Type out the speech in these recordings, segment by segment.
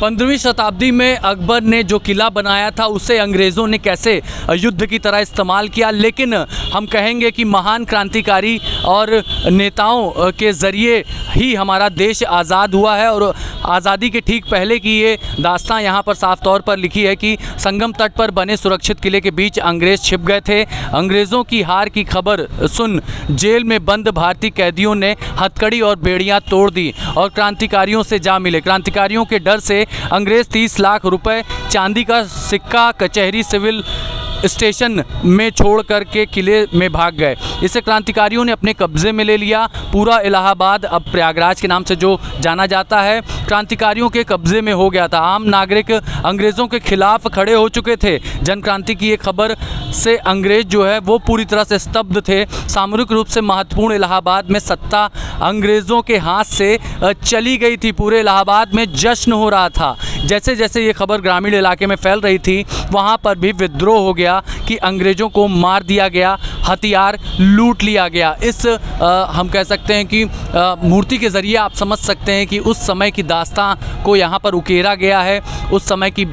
15वीं शताब्दी में अकबर ने जो किला बनाया था उसे अंग्रेज़ों ने कैसे युद्ध की तरह इस्तेमाल किया, लेकिन हम कहेंगे कि महान क्रांतिकारी और नेताओं के ज़रिए ही हमारा देश आज़ाद हुआ है। और आज़ादी के ठीक पहले की ये दास्तां यहाँ पर साफ तौर पर लिखी है कि संगम तट पर बने सुरक्षित किले के बीच अंग्रेज़ छिप गए थे। अंग्रेज़ों की हार की खबर सुन जेल में बंद भारतीय कैदियों ने हथकड़ी और बेड़ियाँ तोड़ दी और क्रांतिकारियों से जा मिले। क्रांतिकारियों के डर से अंग्रेज़ 30 लाख रुपए चांदी का सिक्का कचहरी सिविल स्टेशन में छोड़ कर के किले में भाग गए। इसे क्रांतिकारियों ने अपने कब्ज़े में ले लिया। पूरा इलाहाबाद अब प्रयागराज के नाम से जो जाना जाता है क्रांतिकारियों के कब्ज़े में हो गया था। आम नागरिक अंग्रेज़ों के खिलाफ खड़े हो चुके थे। जन क्रांति की ये खबर से अंग्रेज़ जो है वो पूरी तरह से स्तब्ध थे। सामरिक रूप से महत्वपूर्ण इलाहाबाद में सत्ता अंग्रेज़ों के हाथ से चली गई थी। पूरे इलाहाबाद में जश्न हो रहा था। जैसे जैसे ये खबर ग्रामीण इलाके में फैल रही थी वहाँ पर भी विद्रोह हो गया कि अंग्रेज़ों को मार दिया गया, हथियार लूट लिया गया। इस हम कह सकते हैं कि मूर्ति के ज़रिए आप समझ सकते हैं कि उस समय की दास्तां को यहाँ पर उकेरा गया है, उस समय की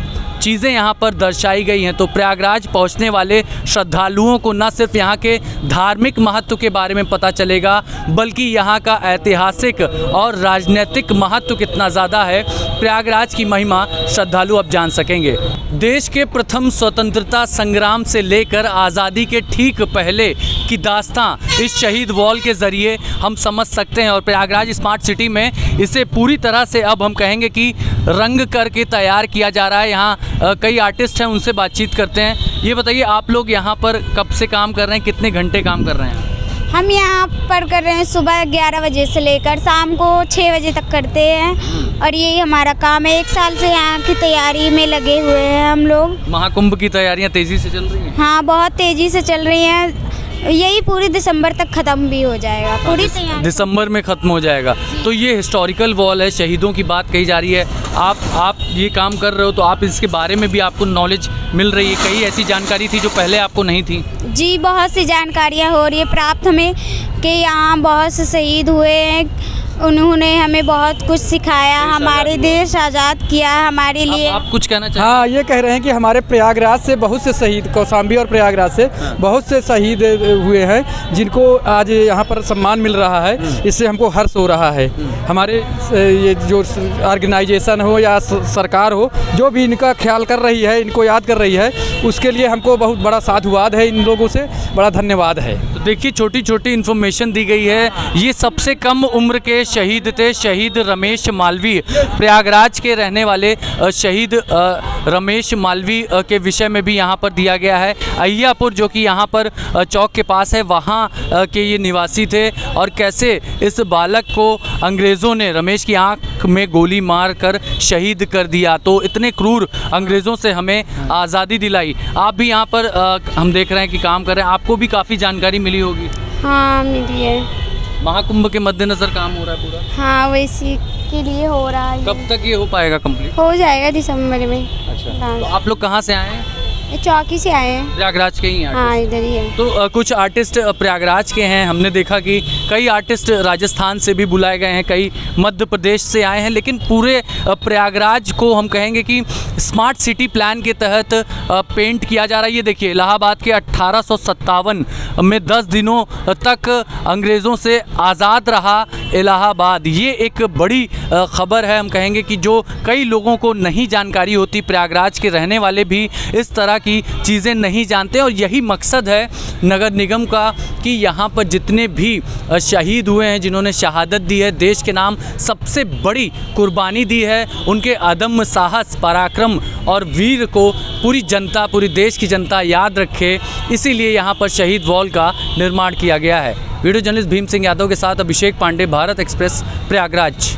चीज़ें यहाँ पर दर्शाई गई हैं। तो प्रयागराज पहुँचने वाले श्रद्धालुओं को न सिर्फ यहाँ के धार्मिक महत्व के बारे में पता चलेगा बल्कि यहाँ का ऐतिहासिक और राजनीतिक महत्व कितना ज़्यादा है, प्रयागराज की महिमा श्रद्धालु अब जान सकेंगे। देश के प्रथम स्वतंत्रता संग्राम से लेकर आज़ादी के ठीक पहले की दास्तां इस शहीद वॉल के ज़रिए हम समझ सकते हैं। और प्रयागराज स्मार्ट सिटी में इसे पूरी तरह से अब हम कहेंगे कि रंग करके तैयार किया जा रहा है। यहाँ कई आर्टिस्ट हैं, उनसे बातचीत करते हैं। ये बताइए आप लोग यहाँ पर कब से काम कर रहे हैं, कितने घंटे काम कर रहे हैं? हम यहाँ पर कर रहे हैं सुबह 11 बजे से लेकर शाम को 6 बजे तक करते हैं और यही हमारा काम है। 1 साल से यहाँ की तैयारी में लगे हुए हैं हम लोग। महाकुंभ की तैयारियाँ तेज़ी से चल रही हैं? हाँ, बहुत तेज़ी से चल रही हैं। यही पूरी दिसंबर तक ख़त्म भी हो जाएगा। पूरी तैयारी दिसंबर में ख़त्म हो जाएगा। तो ये हिस्टोरिकल वॉल है, शहीदों की बात कही जा रही है। आप ये काम कर रहे हो तो आप इसके बारे में भी आपको नॉलेज मिल रही है। कई ऐसी जानकारी थी जो पहले आपको नहीं थी? जी, बहुत सी जानकारियाँ हो रही है प्राप्त हमें कि यहाँ बहुत से शहीद हुए हैं। उन्होंने हमें बहुत कुछ सिखाया, हमारे देश आज़ाद किया हमारे लिए। आप कुछ कहना चाहें? हाँ, ये कह रहे हैं कि हमारे प्रयागराज से बहुत से शहीद, कौशाम्बी और प्रयागराज से बहुत से शहीद हुए हैं जिनको आज यहाँ पर सम्मान मिल रहा है। इससे हमको हर्ष हो रहा है। हमारे ये जो ऑर्गेनाइजेशन हो या सरकार हो, जो भी इनका ख्याल कर रही है, इनको याद कर रही है, उसके लिए हमको बहुत बड़ा साधुवाद है। इन लोगों से बड़ा धन्यवाद है। तो देखिए, छोटी छोटी इन्फॉर्मेशन दी गई है। ये सबसे कम उम्र के शहीद थे, शहीद रमेश मालवीय। प्रयागराज के रहने वाले शहीद रमेश मालवीय के विषय में भी यहाँ पर दिया गया है। अहियापुर जो कि यहाँ पर चौक के पास है, वहाँ के ये निवासी थे और कैसे इस बालक को अंग्रेज़ों ने रमेश की आँख में गोली मार कर शहीद कर दिया। तो इतने क्रूर अंग्रेज़ों से हमें आज़ादी दिलाई। आप भी यहाँ पर हम देख रहे हैं कि काम कर रहे हैं, आपको भी काफ़ी जानकारी मिली होगी। हाँ, मिली है। महाकुंभ के मद्देनज़र काम हो रहा है पूरा? हाँ, वैसी के लिए हो रहा है। कब तक ये हो पाएगा कंप्लीट? हो जाएगा दिसंबर में। अच्छा, तो आप लोग कहाँ से आए हैं? चौकी से आए हैं। प्रयागराज के ही हैं? हाँ, इधर ही है। तो कुछ आर्टिस्ट प्रयागराज के हैं। हमने देखा कि कई आर्टिस्ट राजस्थान से भी बुलाए गए हैं, कई मध्य प्रदेश से आए हैं, लेकिन पूरे प्रयागराज को हम कहेंगे कि स्मार्ट सिटी प्लान के तहत पेंट किया जा रहा है। ये देखिए, इलाहाबाद के 1857 में 10 दिनों तक अंग्रेज़ों से आज़ाद रहा इलाहाबाद। ये एक बड़ी ख़बर है। हम कहेंगे कि जो कई लोगों को नहीं जानकारी होती, प्रयागराज के रहने वाले भी इस तरह की चीज़ें नहीं जानते। और यही मकसद है नगर निगम का कि यहाँ पर जितने भी शहीद हुए हैं, जिन्होंने शहादत दी है, देश के नाम सबसे बड़ी कुर्बानी दी है, उनके अदम्य साहस, पराक्रम और वीर को पूरी जनता, पूरी देश की जनता याद रखे। इसीलिए यहाँ पर शहीद वॉल का निर्माण किया गया है। वीडियो जर्नलिस्ट भीम सिंह यादव के साथ अभिषेक पांडे, भारत एक्सप्रेस, प्रयागराज।